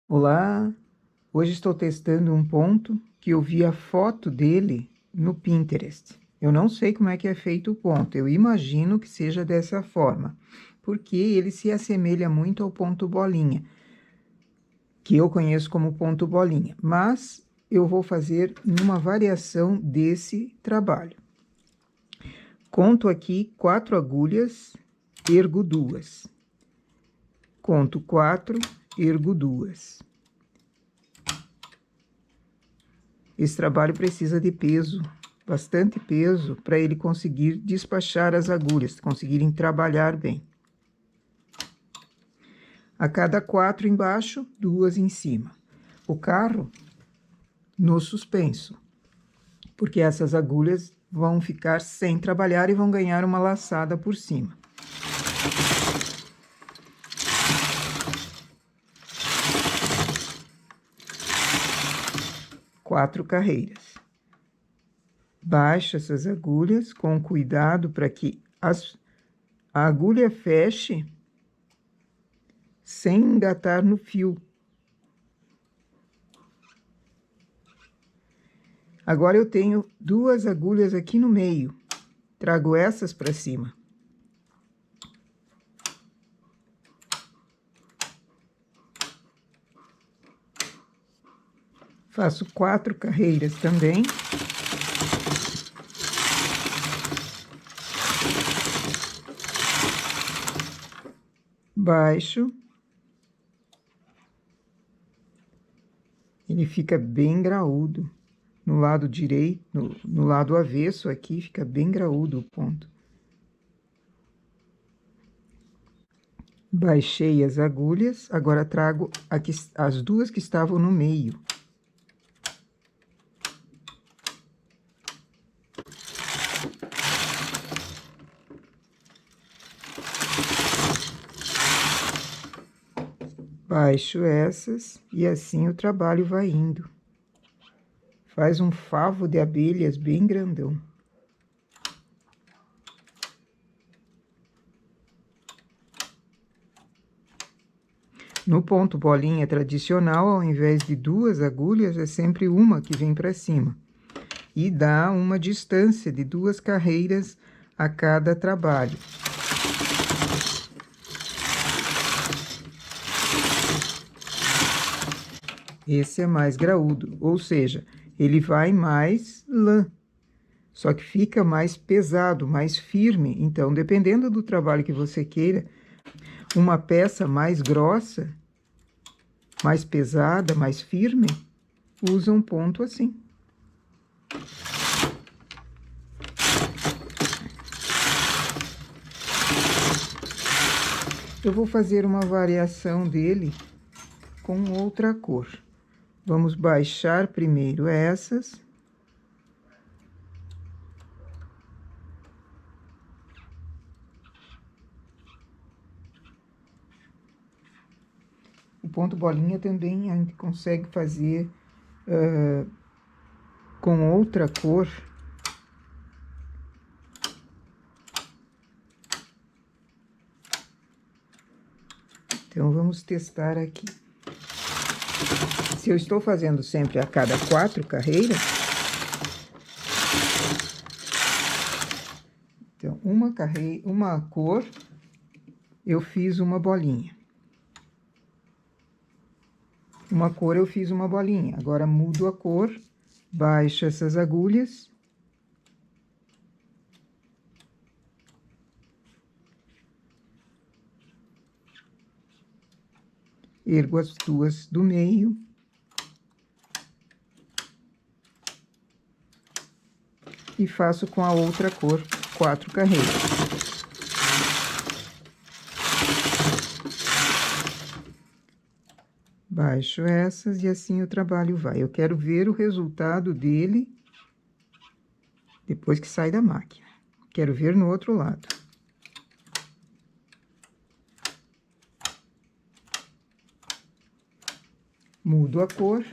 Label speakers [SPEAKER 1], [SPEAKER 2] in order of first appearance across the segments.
[SPEAKER 1] Olá, hoje estou testando um ponto que eu vi a foto dele no Pinterest. Eu não sei como é que é feito o ponto, eu imagino que seja dessa forma, porque ele se assemelha muito ao ponto bolinha, que eu conheço como ponto bolinha, mas eu vou fazer uma variação desse trabalho. Conto aqui 4 agulhas, ergo 2. Conto 4, ergo 2. Esse trabalho precisa de peso, bastante peso, para ele conseguir despachar as agulhas, conseguirem trabalhar bem. A cada 4 embaixo, 2 em cima. O carro no suspenso, porque essas agulhas vão ficar sem trabalhar e vão ganhar uma laçada por cima. Quatro carreiras. Baixa essas agulhas com cuidado para que a agulha feche sem engatar no fio. Agora eu tenho 2 agulhas aqui no meio. Trago essas para cima. Faço 4 carreiras também. Baixo. Ele fica bem graúdo. No lado direito, no lado avesso aqui, fica bem graúdo o ponto. Baixei as agulhas, agora trago aqui as 2 que estavam no meio. Baixo essas e assim o trabalho vai indo. Faz um favo de abelhas bem grandão. No ponto bolinha tradicional, ao invés de 2 agulhas, é sempre uma que vem para cima. E dá uma distância de 2 carreiras a cada trabalho. Esse é mais graúdo, ou seja, ele vai mais lã, só que fica mais pesado, mais firme. Então, dependendo do trabalho que você queira, uma peça mais grossa, mais pesada, mais firme, usa um ponto assim. Eu vou fazer uma variação dele com outra cor. Vamos baixar primeiro essas. O ponto bolinha também a gente consegue fazer com outra cor. Então, vamos testar aqui. Se eu estou fazendo sempre a cada 4 carreiras, então, uma cor, eu fiz uma bolinha. Uma cor eu fiz uma bolinha. Agora, mudo a cor, baixo essas agulhas. Ergo as 2 do meio. E faço com a outra cor 4 carreiras. Baixo essas e assim o trabalho vai. Eu quero ver o resultado dele depois que sai da máquina. Quero ver no outro lado. Mudo a cor.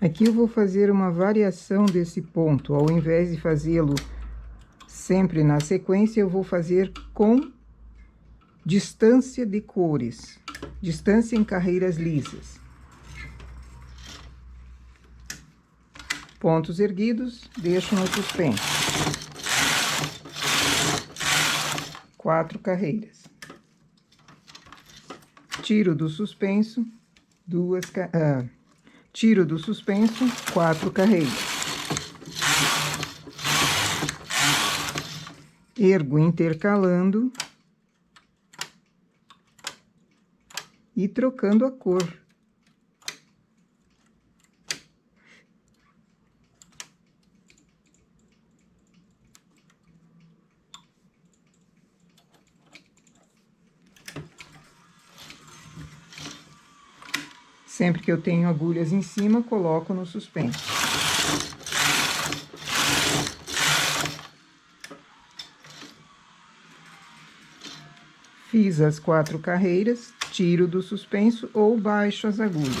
[SPEAKER 1] Aqui eu vou fazer uma variação desse ponto. Ao invés de fazê-lo sempre na sequência, eu vou fazer com distância de cores, distância em carreiras lisas. Pontos erguidos, deixo no suspenso. 4 carreiras. Tiro do suspenso, tiro do suspenso, 4 carreiras. Ergo intercalando e trocando a cor. Sempre que eu tenho agulhas em cima, coloco no suspenso. Fiz as 4 carreiras, tiro do suspenso ou baixo as agulhas.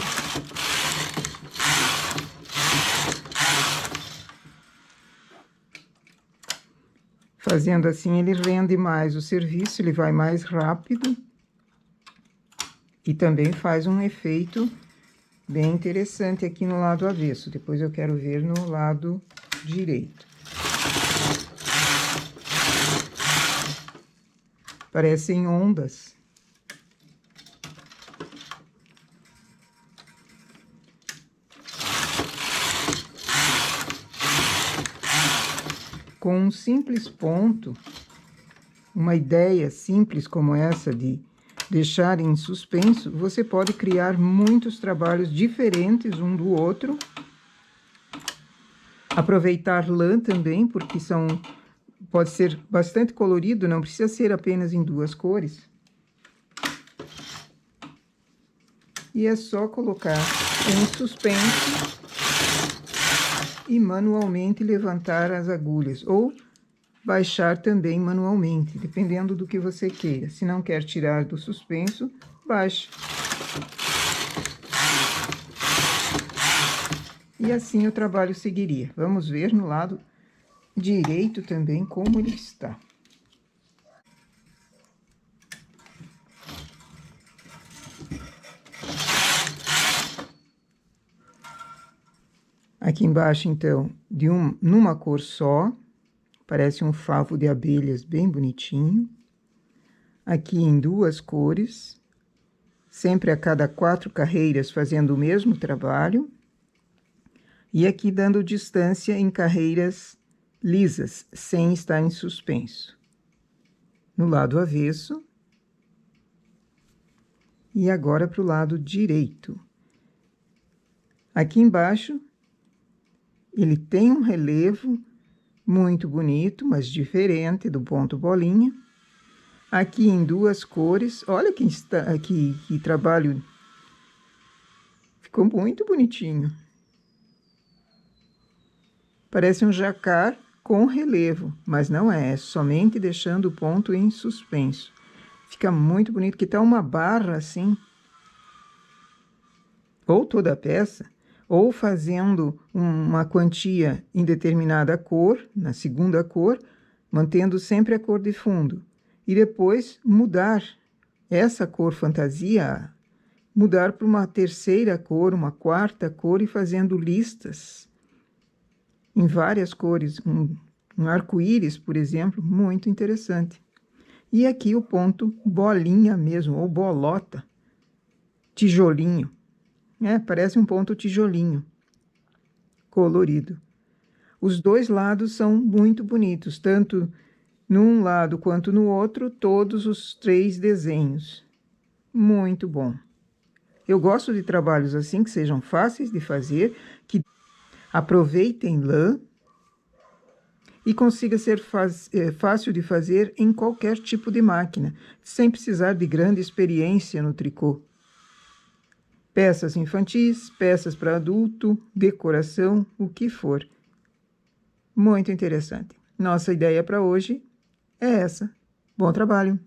[SPEAKER 1] Fazendo assim, ele rende mais o serviço, ele vai mais rápido. E também faz um efeito bem interessante aqui no lado avesso. Depois eu quero ver no lado direito. Parecem ondas. Com um simples ponto, uma ideia simples como essa de deixar em suspenso, você pode criar muitos trabalhos diferentes um do outro. Aproveitar lã também, porque pode ser bastante colorido, não precisa ser apenas em 2 cores. E é só colocar em suspenso e manualmente levantar as agulhas, ou baixar também manualmente, dependendo do que você queira. Se não quer tirar do suspenso, baixa. E assim o trabalho seguiria. Vamos ver no lado direito também como ele está. Aqui embaixo, então, numa cor só. Parece um favo de abelhas bem bonitinho. Aqui em 2 cores, sempre a cada 4 carreiras fazendo o mesmo trabalho. E aqui dando distância em carreiras lisas, sem estar em suspenso. No lado avesso. E agora para o lado direito. Aqui embaixo, ele tem um relevo muito bonito, mas diferente do ponto bolinha. Aqui em 2 cores, olha que trabalho. Ficou muito bonitinho. Parece um jacar com relevo, mas não é somente deixando o ponto em suspenso. Fica muito bonito, que tá uma barra assim. Ou toda a peça, ou fazendo uma quantia em determinada cor, na segunda cor, mantendo sempre a cor de fundo. E depois mudar essa cor fantasia, mudar para uma terceira cor, uma quarta cor, e fazendo listas em várias cores. Um arco-íris, por exemplo, muito interessante. E aqui o ponto bolinha mesmo, ou bolota, tijolinho. Parece um ponto tijolinho, colorido. Os 2 lados são muito bonitos, tanto num lado quanto no outro, todos os 3 desenhos. Muito bom. Eu gosto de trabalhos assim, que sejam fáceis de fazer, que aproveitem lã e consiga ser fácil de fazer em qualquer tipo de máquina, sem precisar de grande experiência no tricô. Peças infantis, peças para adulto, decoração, o que for. Muito interessante. Nossa ideia para hoje é essa. Bom trabalho!